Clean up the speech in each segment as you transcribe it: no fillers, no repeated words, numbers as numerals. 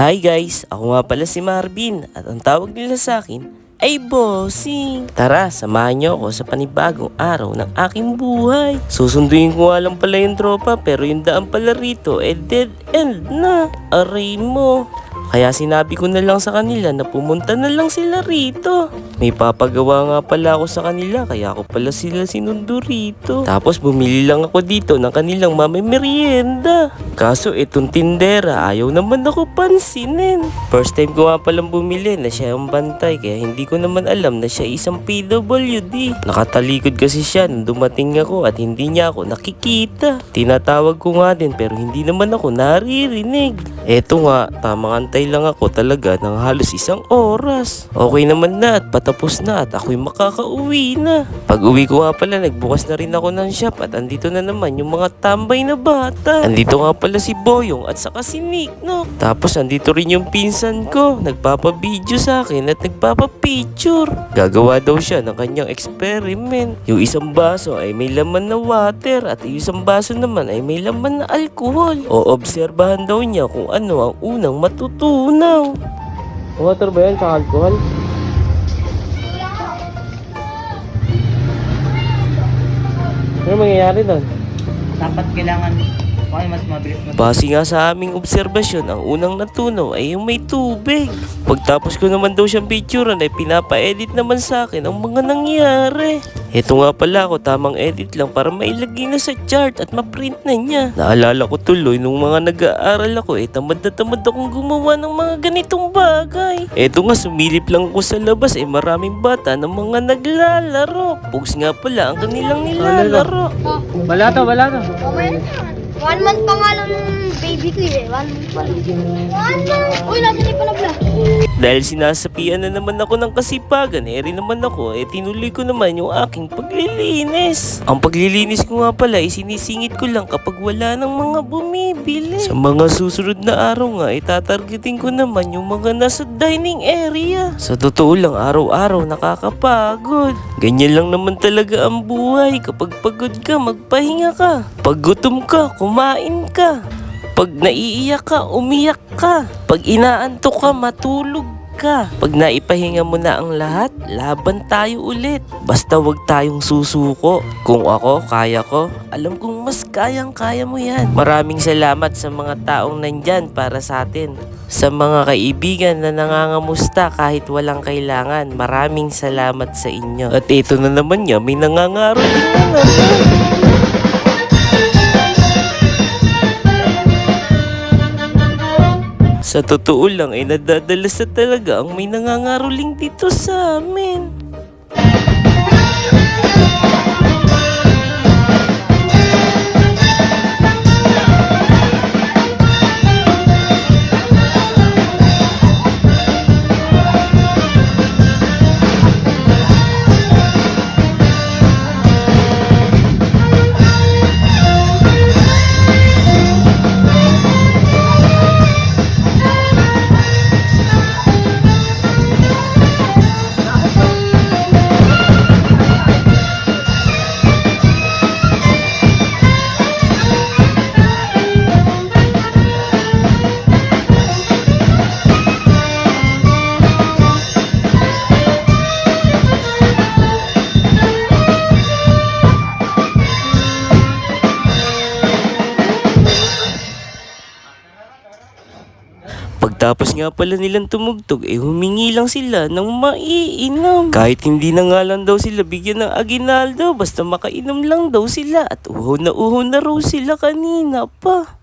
Hi guys, ako nga pala si Marvin at ang tawag nila sa akin ay Bossing. Tara, samahan niyo ako sa panibagong araw ng aking buhay. Susunduin ko nga lang pala yung tropa pero yung daan pala rito dead end na. Aray mo. Kaya sinabi ko na lang sa kanila na pumunta na lang sila rito. May papagawa nga pala ako sa kanila kaya ako pala sila sinundo rito. Tapos bumili lang ako dito ng kanilang mamimerienda. Kaso itong tindera ayaw naman ako pansinin. First time ko nga palang bumili na siya ang bantay kaya hindi ko naman alam na siya isang PWD. Nakatalikod kasi siya nung dumating ako at hindi niya ako nakikita. Tinatawag ko nga din pero hindi naman ako naririnig. Eto nga, tamang antay lang ako talaga ng halos 1 oras. Okay naman na at patapos na at ako'y makakauwi na. Pag uwi ko nga pala, nagbukas na rin ako ng shop at andito na naman yung mga tambay na bata. Andito nga pala si Boyong at saka si Nick, no? Tapos andito rin yung pinsan ko, nagpapabideo sa akin at nagpapapicture. Gagawa daw siya ng kanyang experiment. Yung isang baso ay may laman na water at yung isang baso naman ay may laman na alcohol. O obserbahan daw niya kung ano ang unang matutunaw. Water ba yan sa alcohol? Ano mangyayari doon? Dapat kailangan mas mabilis mo. Base nga sa aming obserbasyon, ang unang natunaw ay yung may tubig. Pagtapos ko naman daw siyang picturean ay pinapa-edit naman sa akin ang mga nangyari. Ito nga pala ako, tamang edit lang para mailagay na sa chart at ma-print na niya. Naalala ko tuloy nung mga nag-aaral ako tamad na tamad akong gumawa ng mga ganitong bagay. Eto nga, sumilip lang ako sa labas maraming bata ng mga naglalaro. Pugs nga pala ang kanilang nilalaro. Wala to. Okay na. 1 month pa nga lang yung baby ko 1 month pa lang. 1 month! Uy, nasa niya pala pala. Dahil sinasapian na naman ako ng kasipagan, rin naman ako, tinuloy ko naman yung aking paglilinis. Ang paglilinis ko nga pala, sinisingit ko lang kapag wala ng mga bumibili. Sa mga susunod na araw nga, tatargeting ko naman yung mga nasa dining area. Sa totoo lang, araw-araw nakakapagod. Ganyan lang naman talaga ang buhay. Kapag pagod ka, magpahinga ka. Pag gutom ka, kumain ka. Pag naiiyak ka, umiyak ka. Pag inaantok ka, matulog ka. Pag naipahinga mo na ang lahat, laban tayo ulit. Basta wag tayong susuko. Kung ako, kaya ko, alam kong mas kayang-kaya mo yan. Maraming salamat sa mga taong nandyan para sa atin. Sa mga kaibigan na nangangamusta kahit walang kailangan, maraming salamat sa inyo. At ito na naman niya, may nangangaro na naman. Sa totoo lang nadadalas na talaga ang may nangangaroling dito sa amin. Pagtapos nga pala nilang tumugtog, humingi lang sila ng maiinom. Kahit hindi na nga lang daw sila bigyan ng aginaldo, basta makainom lang daw sila. At uho na raw sila kanina pa.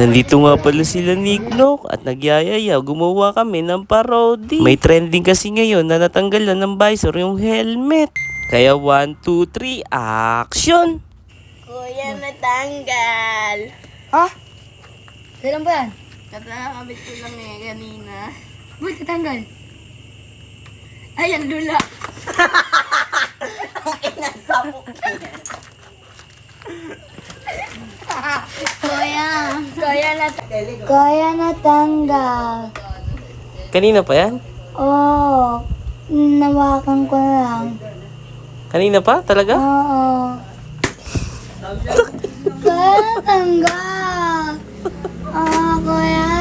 Nandito nga pala sila Nicknock at nagyayaya, gumawa kami ng parody. May trending kasi ngayon na natanggalan ng visor yung helmet. Kaya 1, 2, 3, action! Kuya, natanggal. Ha? Kailan ba yan? Katakabit ko lang kanina. Ba't natanggal? Ayan, lula. Kuya natanggal. Kanina pa yan? Oo. Nawakan ko lang. Kanina pa? Talaga? Oo. Kaya natanggal. Kuya.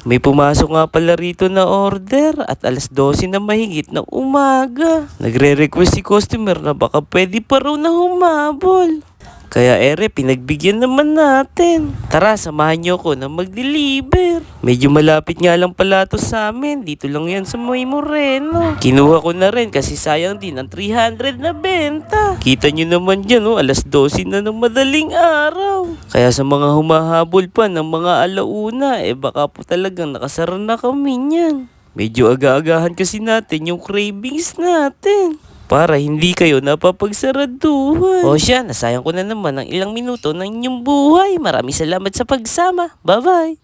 May pumasok nga pala rito na order at alas 12 na mahigit ng umaga. Nagre-request si customer na baka pwede pa raw na humabol. Kaya pinagbigyan naman natin. Tara, samahan niyo ko na mag-deliver. Medyo malapit nga lang pala to sa amin. Dito lang yan sa May Moreno. Kinuha ko na rin kasi sayang din ang 300 na benta. Kita nyo naman dyan, alas 12 na ng madaling araw. Kaya sa mga humahabol pa ng mga alauna, baka po talagang nakasara na kami niyan. Medyo aga-agahan kasi natin yung cravings natin. Para hindi kayo napapagsaraduhan. O siya, nasayang ko na naman ng ilang minuto ng inyong buhay. Maraming salamat sa pagsama. Bye-bye!